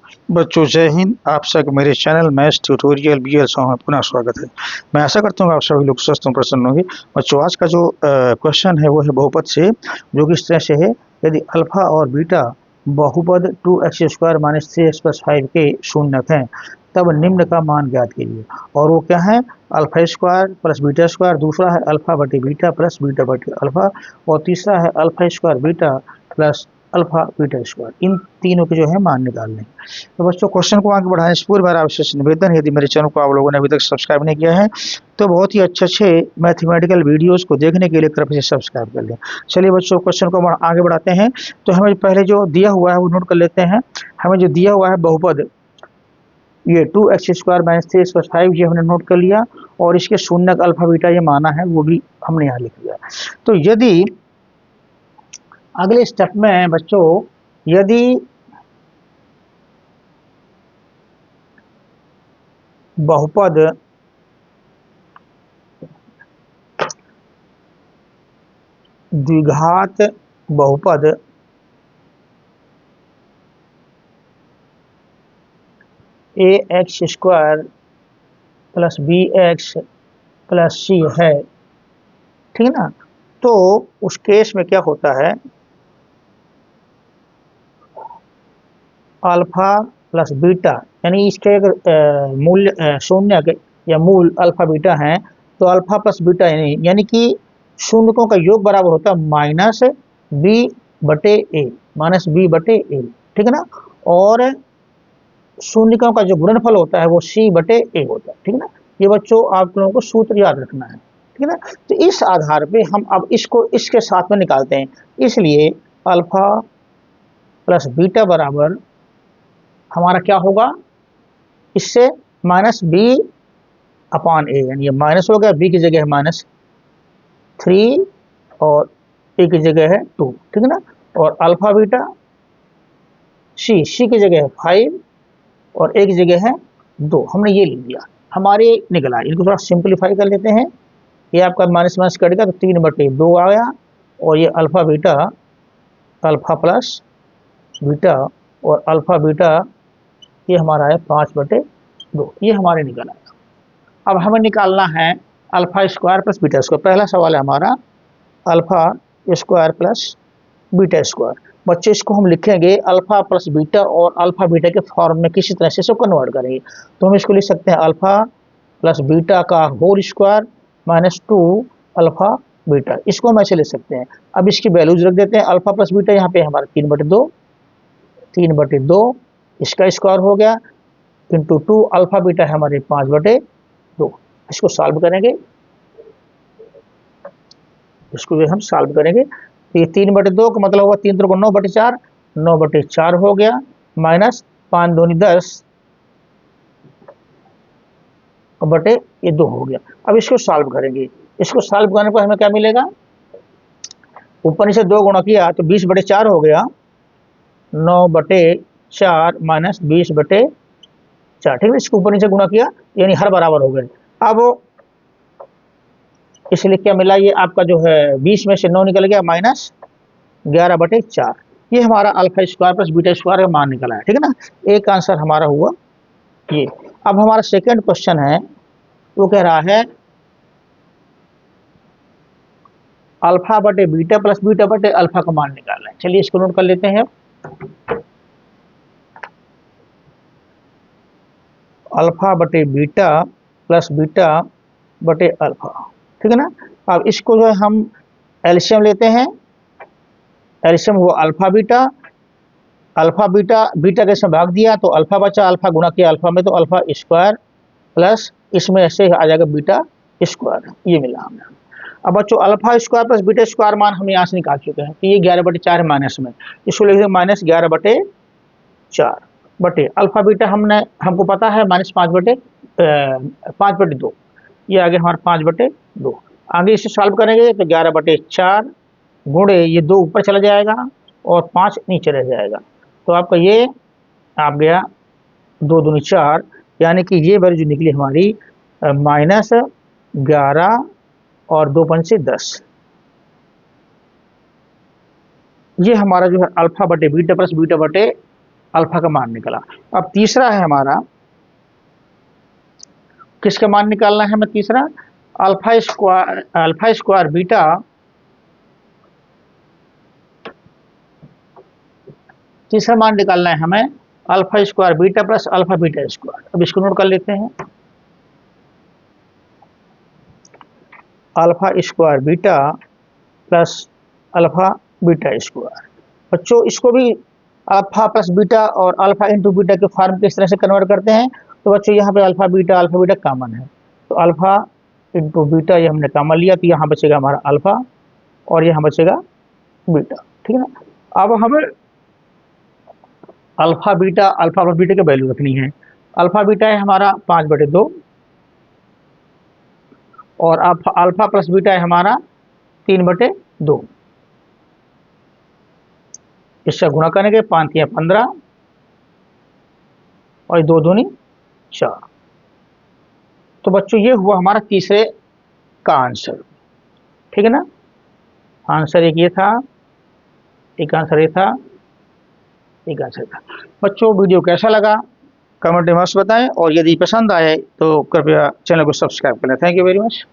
बच्चों जय हिंद। आप सबका मेरे चैनल मैथ्स ट्यूटोरियल BL100 में पुनः स्वागत है। मैं आशा करता हूँ आप सभी लोग स्वस्थ और प्रसन्न होंगे। बच्चों आज का जो क्वेश्चन है वो है बहुपद से, जो कि इस तरह से है। यदि अल्फा और बीटा बहुपद 2x² - 3x + 5 के शून्यक हैं तब निम्न का मान ज्ञात कीजिए। और वो क्या है? Alpha square plus beta square, दूसरा है अल्फा बटे बीटा प्लस बीटा बटे अल्फा, और तीसरा है alpha square beta plus alpha beta square. इन तीनों के जो है मान निकालने। तो बच्चों क्वेश्चन को आगे बढ़ाने से पूर्व मेरा आपसे निवेदन है, यदि मेरे चैनल को आप लोगों ने अभी तक सब्सक्राइब नहीं किया है तो बहुत ही अच्छे मैथमेटिकल वीडियोस को देखने के लिए कृपया से सब्सक्राइब कर लें। चलिए बच्चों क्वेश्चन को आगे बढ़ाते हैं। तो हमें पहले जो दिया हुआ है वो नोट कर लेते हैं। हमें जो दिया हुआ है बहुपद ये 2x² - 3x + 5 ये हमने नोट कर लिया, और इसके शून्यक अल्फा बीटा ये माना है वो भी हमने यहाँ लिख लिया। तो यदि अगले स्टेप में बच्चों यदि बहुपद द्विघात बहुपद ax² + bx + c है, ठीक है ना? तो उस केस में क्या होता है, अल्फा प्लस बीटा यानी इसके अगर मूल्य शून्य या मूल अल्फा बीटा हैं तो अल्फा प्लस बीटा यानी कि शून्यकों का योग बराबर होता है -b/a, -b/a, ठीक है ना? और शून्यकों का जो गुणनफल होता है वो c/a होता है, ठीक है ना? ये बच्चों आप लोगों को सूत्र याद रखना है, ठीक है ना? तो इस आधार पे हम अब इसको इसके साथ में निकालते हैं। इसलिए अल्फा प्लस बीटा बराबर हमारा क्या होगा, इससे -b/a, यानी ये माइनस हो गया, b की जगह है -3 और a की जगह है 2, ठीक है ना? और अल्फा बीटा c की जगह है 5 और a की जगह है 2, हमने ये लिख दिया, हमारे निकला। इनको थोड़ा सिंपलीफाई कर लेते हैं। ये आपका माइनस माइनस कटेगा तो 3/2 आ गया, और ये alpha beta alpha plus beta और अल्फा बीटा ये हमारा है 5/2, ये हमारे निकल आया। अब हमें निकालना है alpha square plus beta square. पहला सवाल है हमारा alpha square plus beta square. बच्चे इसको हम लिखेंगे अल्फा प्लस बीटा और अल्फा बीटा के फॉर्म में किसी तरह से इसको कन्वर्ट करेंगे। तो हम इसको लिख सकते हैं अल्फा प्लस बीटा का होल स्क्वायर -2 अल्फा बीटा, इसको हम ऐसे लिख सकते हैं। अब इसकी वैल्यूज रख देते हैं। अल्फा प्लस बीटा यहाँ पे हमारा 3/2 इसका स्क्वायर हो गया, इंटू 2 अल्फा बीटा है हमारे 5/2। इसको सॉल्व करेंगे, इसको जो हम सॉल्व करेंगे तो ये 3/2 का मतलब हुआ 3 3 9/4, 9/4 हो गया, माइनस 5 2 10 बटे ये 2 हो गया। अब इसको सॉल्व करेंगे। इसको सॉल्व करने पर हमें क्या मिलेगा, ऊपर से 2 गुणा किया तो 20/4 हो गया, 9/4 माइनस 20/4, ठीक है? इसको ऊपर नीचे गुणा किया यानी हर बराबर हो गए। अब इसलिए क्या मिला, ये आपका जो है 20 में से 9 निकल गया, -11/4। ये हमारा alpha square plus beta square का मान निकला है, ठीक है ना? एक आंसर हमारा हुआ ये। अब हमारा सेकंड क्वेश्चन है, वो कह रहा है अल्फा बटे बीटा प्लस बीटा बटे अल्फा का मान निकालना है। चलिए इसको नोट कर लेते हैं। अल्फा बटे बीटा प्लस बीटा बटे अल्फा, ठीक है ना? अब इसको जो है हम एलसीएम लेते हैं। एलसीएम हुआ अल्फा बीटा बीटा के साथ भाग दिया तो अल्फा बचा, अल्फा गुणा किया अल्फा में तो अल्फा स्क्वायर प्लस इसमें ऐसे आ जाएगा बीटा स्क्वायर, ये मिला हमें। अब बच्चों alpha square plus beta square मान हम यहाँ से निकाल चुके हैं, तो ये 11/4 है माइनस में, इसको लिख देंगे -11/4 बटे अल्फा बीटा हमको पता है -5/2, ये आगे हमारा 5/2। आगे इसे सॉल्व करेंगे तो 11/4 गुणे ये 2 ऊपर चला जाएगा और 5 नीचे रह जाएगा, तो आपका ये आ गया 2 दूनी 4, यानी कि ये वैल्यू जो निकली हमारी -11 और 2 पंचे 10। ये हमारा जो है अल्फा बटे बीटा प्लस बीटा बटे अल्फा का मान निकला। अब तीसरा है हमारा, किसका मान निकालना है हमें तीसरा, अल्फा स्क्वायर बीटा तीसरा मान निकालना है हमें alpha square beta plus alpha beta square. अब इसको नोट कर लेते हैं, alpha square beta plus alpha beta square. बच्चों इसको भी अल्फा प्लस बीटा और अल्फा इंटू बीटा के फॉर्म किस तरह से कन्वर्ट करते हैं, तो बच्चों यहाँ पे अल्फा बीटा कॉमन है, तो अल्फा इंटू बीटा ये हमने कॉमन लिया, तो यहाँ बचेगा हमारा अल्फा और यहाँ बचेगा बीटा, ठीक है ना। अब हमें अल्फा प्लस बीटा की वैल्यू रखनी है। अल्फा बीटा है हमारा 5/2 और अल्फा प्लस बीटा है हमारा 3/2। इससे गुणा करेंगे 5 या 15 और 2 दूनी 4। तो बच्चों ये हुआ हमारा तीसरे का आंसर, ठीक है ना। आंसर एक ये था, एक आंसर ये था, एक आंसर था। बच्चों वीडियो कैसा लगा कमेंट में मत बताएं और यदि पसंद आए तो कृपया चैनल को सब्सक्राइब करें। Thank you very much.